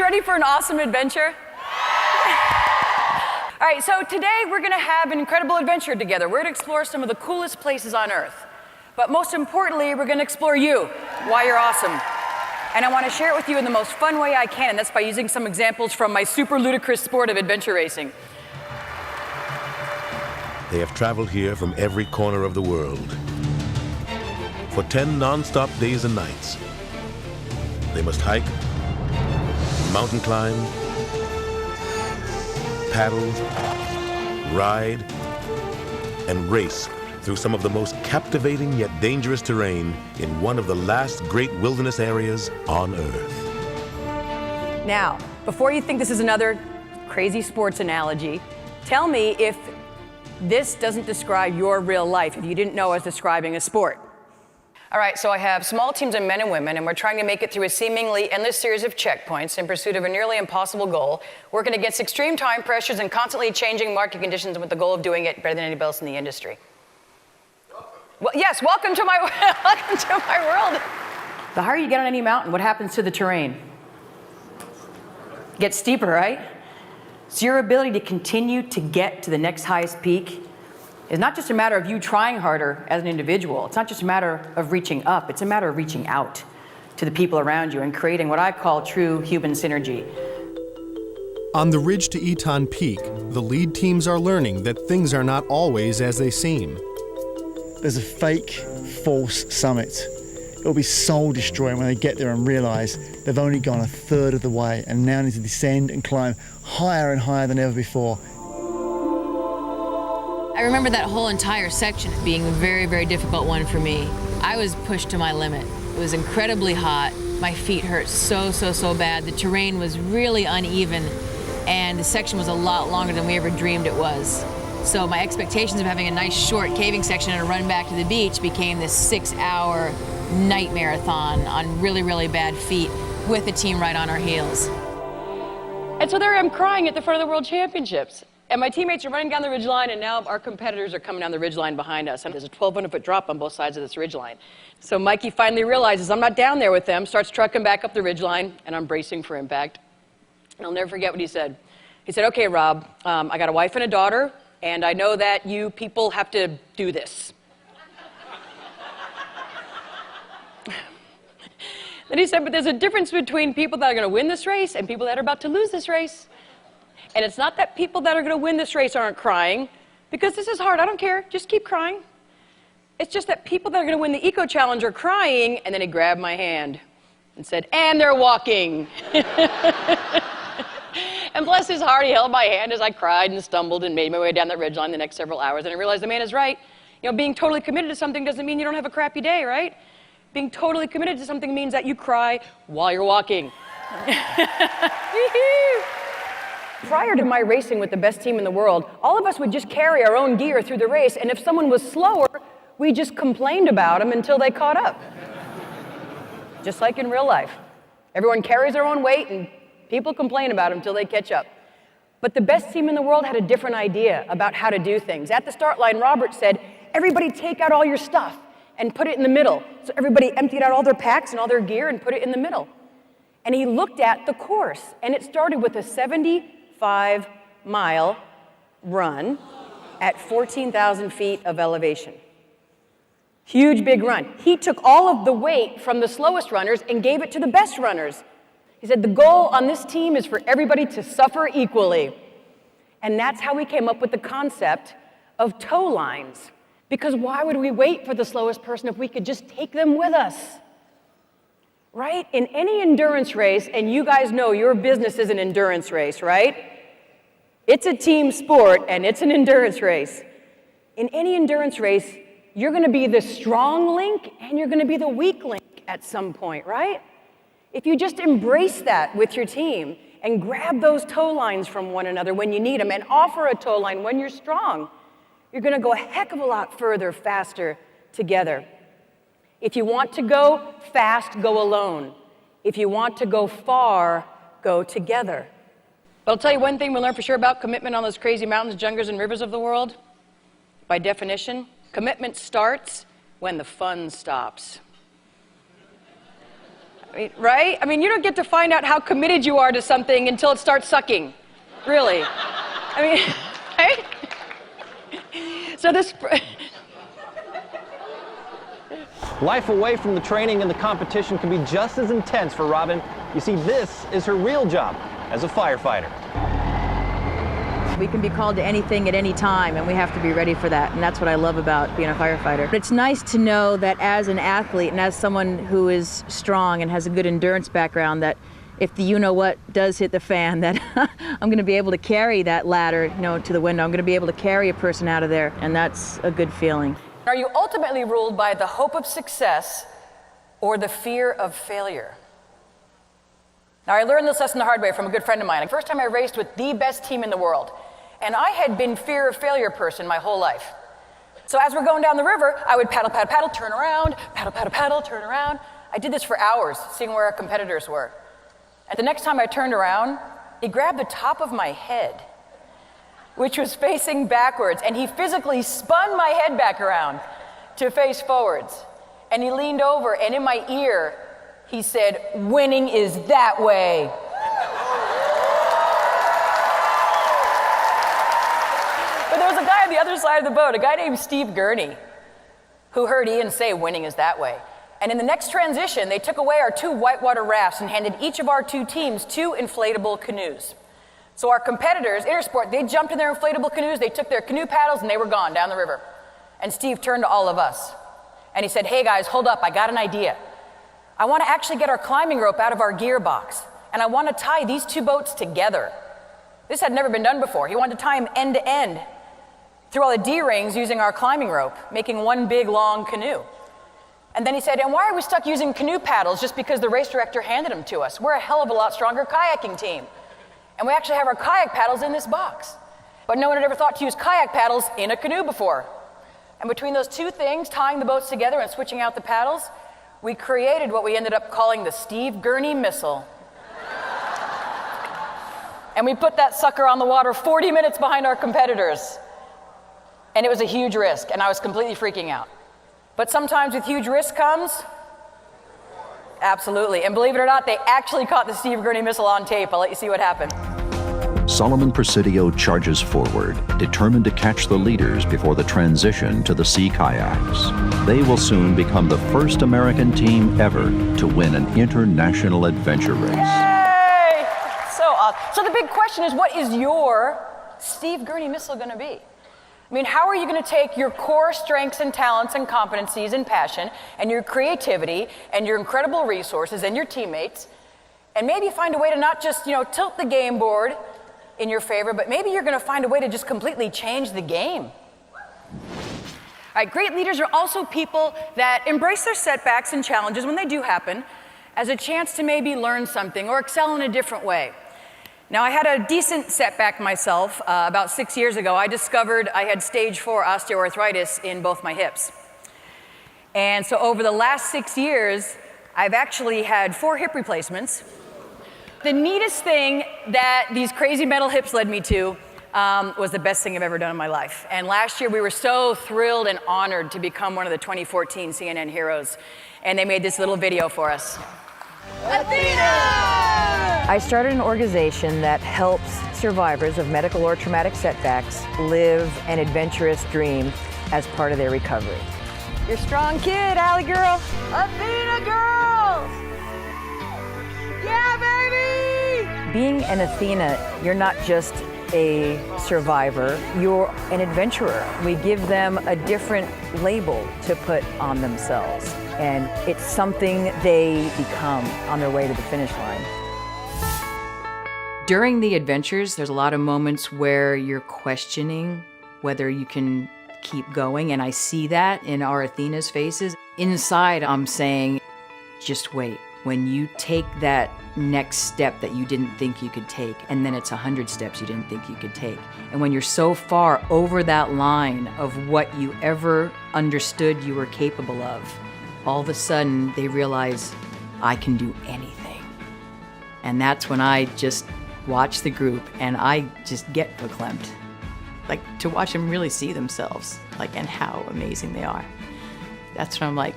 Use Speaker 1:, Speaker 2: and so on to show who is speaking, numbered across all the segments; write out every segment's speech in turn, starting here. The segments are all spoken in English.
Speaker 1: ready for an awesome adventure? All right, so today we're gonna have an incredible adventure together. We're gonna explore some of the coolest places on Earth. But most importantly, we're gonna explore you, why you're awesome. And I wanna share it with you in the most fun way I can, and that's by using some examples from my super ludicrous sport of adventure racing.
Speaker 2: They have traveled here from every corner of the world. For 10 non-stop days and nights, they must hike, mountain climb, paddle, ride, and race through some of the most captivating yet dangerous terrain in one of the last great wilderness areas on Earth.
Speaker 1: Now, before you think this is another crazy sports analogy, tell me if this doesn't describe your real life, if you didn't know I was describing a sport. All right, so I have small teams of men and women, and we're trying to make it through a seemingly endless series of checkpoints in pursuit of a nearly impossible goal, working against extreme time pressures and constantly changing market conditions with the goal of doing it better than anybody else in the industry. Well, yes, welcome to my world. The higher you get on any mountain, what happens to the terrain? It gets steeper, right? So your ability to continue to get to the next highest peak is not just a matter of you trying harder as an individual. It's not just a matter of reaching up. It's a matter of reaching out to the people around you and creating what I call true human synergy.
Speaker 3: On the ridge to Eton Peak, the lead teams are learning that things are not always as they seem.
Speaker 4: There's a fake, false summit. It'll be soul destroying when they get there and realise they've only gone a third of the way and now need to descend and climb higher and higher than ever before.
Speaker 5: I remember that whole entire section being a very, very difficult one for me. I was pushed to my limit. It was incredibly hot. My feet hurt so bad. The terrain was really uneven, and the section was a lot longer than we ever dreamed it was. So my expectations of having a nice short caving section and a run back to the beach became this 6-hour night marathon on really, really bad feet with the team right on our heels.
Speaker 1: And so there I am crying at the front of the World Championships. And my teammates are running down the ridgeline, and now our competitors are coming down the ridgeline behind us. And there's a 1,200-foot drop on both sides of this ridgeline. So Mikey finally realizes I'm not down there with them, starts trucking back up the ridgeline, and I'm bracing for impact. And I'll never forget what he said. He said, "Okay, Rob, I got a wife and a daughter, and I know that you people have to do this." Then he said, "But there's a difference between people that are going to win this race and people that are about to lose this race. And it's not that people that are going to win this race aren't crying, because this is hard. I don't care. Just keep crying. It's just that people that are going to win the Eco Challenge are crying." And then he grabbed my hand and said, "And they're walking." And bless his heart, he held my hand as I cried and stumbled and made my way down that ridgeline the next several hours. And I realized the man is right. You know, being totally committed to something doesn't mean you don't have a crappy day, right? Being totally committed to something means that you cry while you're walking. Prior to my racing with the best team in the world, all of us would just carry our own gear through the race, and if someone was slower, we just complained about them until they caught up. Just like in real life. Everyone carries their own weight, and people complain about them until they catch up. But the best team in the world had a different idea about how to do things. At the start line, Robert said, "Everybody take out all your stuff and put it in the middle." So everybody emptied out all their packs and all their gear and put it in the middle. And he looked at the course, and it started with a 75-mile run at 14,000 feet of elevation. Huge, big run. He took all of the weight from the slowest runners and gave it to the best runners. He said, "The goal on this team is for everybody to suffer equally." And that's how we came up with the concept of tow lines. Because why would we wait for the slowest person if we could just take them with us? Right? In any endurance race, and you guys know your business is an endurance race, right? It's a team sport, and it's an endurance race. In any endurance race, you're going to be the strong link, and you're going to be the weak link at some point, right? If you just embrace that with your team and grab those tow lines from one another when you need them and offer a tow line when you're strong, you're going to go a heck of a lot further, faster together. If you want to go fast, go alone. If you want to go far, go together. But I'll tell you one thing we learned for sure about commitment on those crazy mountains, jungles, and rivers of the world. By definition, commitment starts when the fun stops. Right? I mean, you don't get to find out how committed you are to something until it starts sucking. Really. I mean, right? So this...
Speaker 6: Life away from the training and the competition can be just as intense for Robyn. You see, this is her real job as a firefighter.
Speaker 5: We can be called to anything at any time, and we have to be ready for that. And that's what I love about being a firefighter. But it's nice to know that as an athlete and as someone who is strong and has a good endurance background, that if the you-know-what does hit the fan, that I'm going to be able to carry that ladder, to the window. I'm going to be able to carry a person out of there, and that's a good feeling.
Speaker 1: Are you ultimately ruled by the hope of success or the fear of failure? Now, I learned this lesson the hard way from a good friend of mine. The first time I raced with the best team in the world, and I had been fear of failure person my whole life. So as we're going down the river, I would paddle, paddle, paddle, turn around, paddle, paddle, paddle, turn around. I did this for hours, seeing where our competitors were. And the next time I turned around, he grabbed the top of my head, which was facing backwards, and he physically spun my head back around to face forwards. And he leaned over, and in my ear, he said, "Winning is that way." But there was a guy on the other side of the boat, a guy named Steve Gurney, who heard Ian say, "Winning is that way." And in the next transition, they took away our 2 whitewater rafts and handed each of our 2 teams 2 inflatable canoes. So our competitors, Intersport, they jumped in their inflatable canoes, they took their canoe paddles, and they were gone down the river. And Steve turned to all of us, and he said, "Hey guys, hold up, I got an idea. I want to actually get our climbing rope out of our gearbox, and I want to tie these 2 boats together." This had never been done before. He wanted to tie them end to end through all the D-rings using our climbing rope, making one big, long canoe. And then he said, "And why are we stuck using canoe paddles just because the race director handed them to us? We're a hell of a lot stronger kayaking team. And we actually have our kayak paddles in this box." But no one had ever thought to use kayak paddles in a canoe before. And between those 2 things, tying the boats together and switching out the paddles, we created what we ended up calling the Steve Gurney Missile. And we put that sucker on the water 40 minutes behind our competitors. And it was a huge risk, and I was completely freaking out. But sometimes with huge risk comes, absolutely. And believe it or not, they actually caught the Steve Gurney Missile on tape. I'll let you see what happened.
Speaker 7: Solomon Presidio charges forward, determined to catch the leaders before the transition to the sea kayaks. They will soon become the first American team ever to win an international adventure race.
Speaker 1: Yay! So awesome. So the big question is, what is your Steve Gurney Missile going to be? I mean, how are you going to take your core strengths and talents and competencies and passion and your creativity and your incredible resources and your teammates and maybe find a way to not just, tilt the game board in your favor, but maybe you're going to find a way to just completely change the game. All right, great leaders are also people that embrace their setbacks and challenges when they do happen as a chance to maybe learn something or excel in a different way. Now, I had a decent setback myself. About 6 years ago, I discovered I had stage 4 osteoarthritis in both my hips. And so over the last 6 years, I've actually had 4 hip replacements. The neatest thing that these crazy metal hips led me to was the best thing I've ever done in my life. And last year, we were so thrilled and honored to become one of the 2014 CNN Heroes. And they made this little video for us. Athena! I started an organization that helps survivors of medical or traumatic setbacks live an adventurous dream as part of their recovery. You're a strong kid, Allie girl. Athena girls! Yeah, baby! Being an Athena, you're not just a survivor, you're an adventurer. We give them a different label to put on themselves, and it's something they become on their way to the finish line. During the adventures, there's a lot of moments where you're questioning whether you can keep going, and I see that in our Athena's faces. Inside, I'm saying, just wait. When you take that next step that you didn't think you could take, and then it's 100 steps you didn't think you could take. And when you're so far over that line of what you ever understood you were capable of, all of a sudden they realize, I can do anything. And that's when I just watch the group and I just get verklempt. Like, to watch them really see themselves, and how amazing they are. That's when I'm like,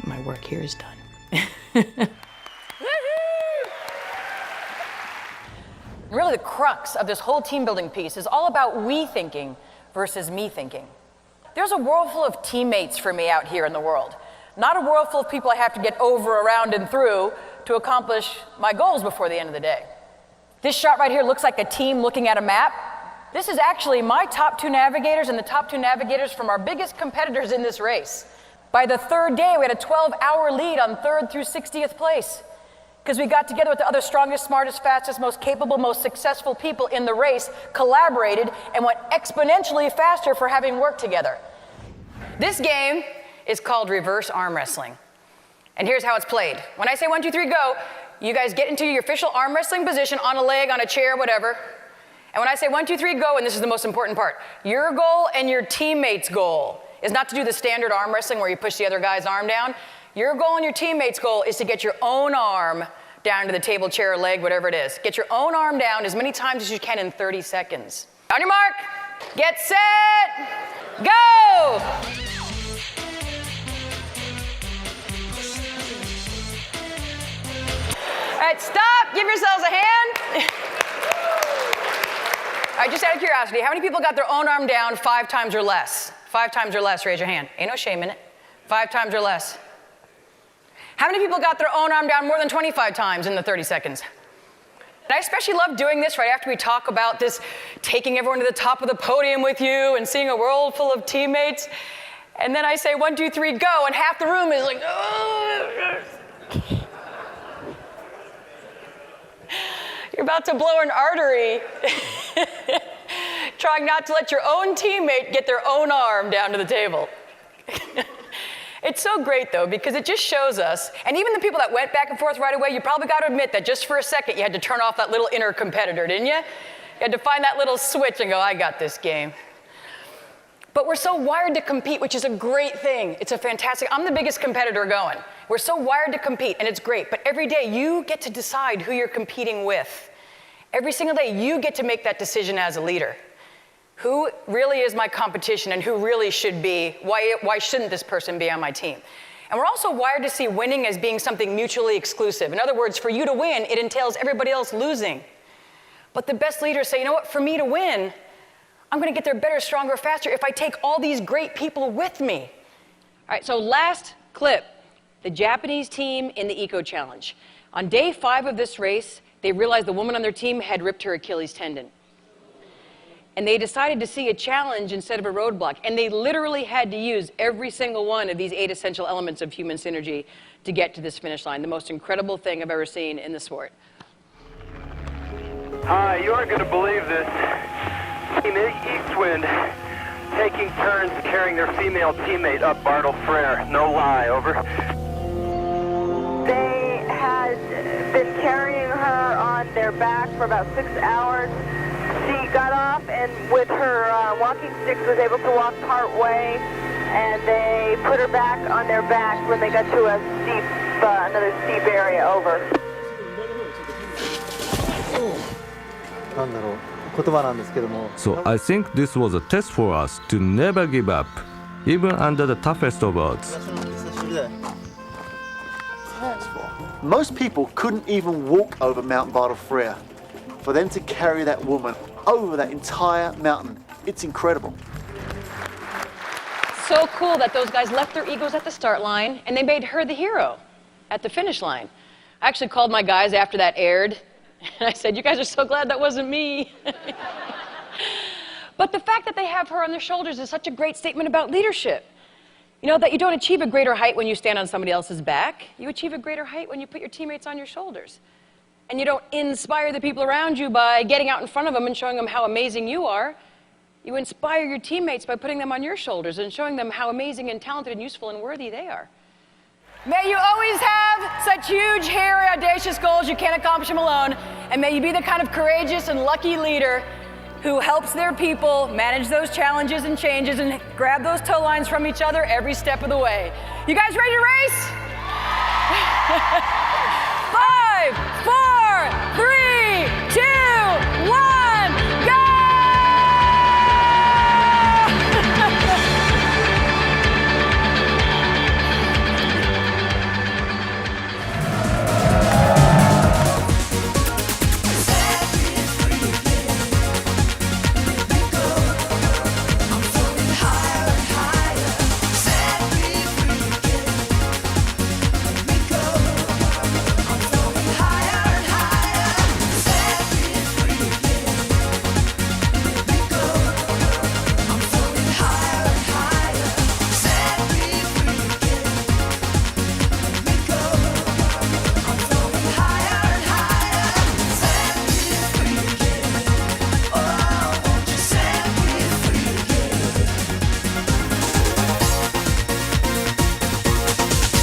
Speaker 1: my work here is done. Really, the crux of this whole team building piece is all about we thinking versus me thinking. There's a world full of teammates for me out here in the world, not a world full of people I have to get over, around, and through to accomplish my goals before the end of the day. This shot right here looks like a team looking at a map. This is actually my top 2 navigators and the top 2 navigators from our biggest competitors in this race. By the 3rd day, we had a 12-hour lead on 3rd through 60th place because we got together with the other strongest, smartest, fastest, most capable, most successful people in the race, collaborated, and went exponentially faster for having worked together. This game is called reverse arm wrestling. And here's how it's played. When I say 1, 2, 3, go, you guys get into your official arm wrestling position on a leg, on a chair, whatever. And when I say 1, 2, 3, go, and this is the most important part, your goal and your teammate's goal is not to do the standard arm wrestling where you push the other guy's arm down. Your goal and your teammate's goal is to get your own arm down to the table, chair, or leg, whatever it is. Get your own arm down as many times as you can in 30 seconds. On your mark, get set, go! All right, stop, give yourselves a hand. All right, just out of curiosity, how many people got their own arm down 5 times or less? 5 times or less, raise your hand. Ain't no shame in it. 5 times or less. How many people got their own arm down more than 25 times in the 30 seconds? And I especially love doing this right after we talk about this, taking everyone to the top of the podium with you and seeing a world full of teammates. And then I say 1, 2, 3, go, and half the room is like, oh. You're about to blow an artery, trying not to let your own teammate get their own arm down to the table. It's so great, though, because it just shows us, and even the people that went back and forth right away, you probably got to admit that just for a second you had to turn off that little inner competitor, didn't you? You had to find that little switch and go, I got this game. But we're so wired to compete, which is a great thing. It's a fantastic, I'm the biggest competitor going. We're so wired to compete, and it's great. But every day, you get to decide who you're competing with. Every single day, you get to make that decision as a leader. Who really is my competition and who really should be, why shouldn't this person be on my team? And we're also wired to see winning as being something mutually exclusive. In other words, for you to win, it entails everybody else losing. But the best leaders say, you know what, for me to win, I'm gonna get there better, stronger, faster if I take all these great people with me. All right, so last clip, the Japanese team in the Eco Challenge. On day 5 of this race, they realized the woman on their team had ripped her Achilles tendon. And they decided to see a challenge instead of a roadblock. And they literally had to use every single one of these 8 essential elements of human synergy to get to this finish line. The most incredible thing I've ever seen in the sport.
Speaker 8: Hi, you aren't going to believe this. Team Eastwind taking turns carrying their female teammate up Bartle Frere. No lie, over.
Speaker 9: They had been carrying her on their back for about 6 hours. She got off and with her walking sticks was able to walk part way, and they put her back on their back when they got to a steep, another steep area over.
Speaker 10: So I think this was a test for us to never give up, even under the toughest of odds.
Speaker 4: Most people couldn't even walk over Mount Bartle Frere. For them to carry that woman over that entire mountain, it's incredible.
Speaker 1: So cool that those guys left their egos at the start line and they made her the hero at the finish line. I actually called my guys after that aired and I said, you guys are so glad that wasn't me. But the fact that they have her on their shoulders is such a great statement about leadership. You know, that you don't achieve a greater height when you stand on somebody else's back. You achieve a greater height when you put your teammates on your shoulders. And you don't inspire the people around you by getting out in front of them and showing them how amazing you are. You inspire your teammates by putting them on your shoulders and showing them how amazing and talented and useful and worthy they are. May you always have such huge, hairy, audacious goals you can't accomplish them alone. And may you be the kind of courageous and lucky leader who helps their people manage those challenges and changes and grab those tow lines from each other every step of the way. You guys ready to race? 5, 4, 3, 2, 1, go!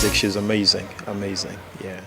Speaker 11: fantastic. She's amazing, amazing. Yeah.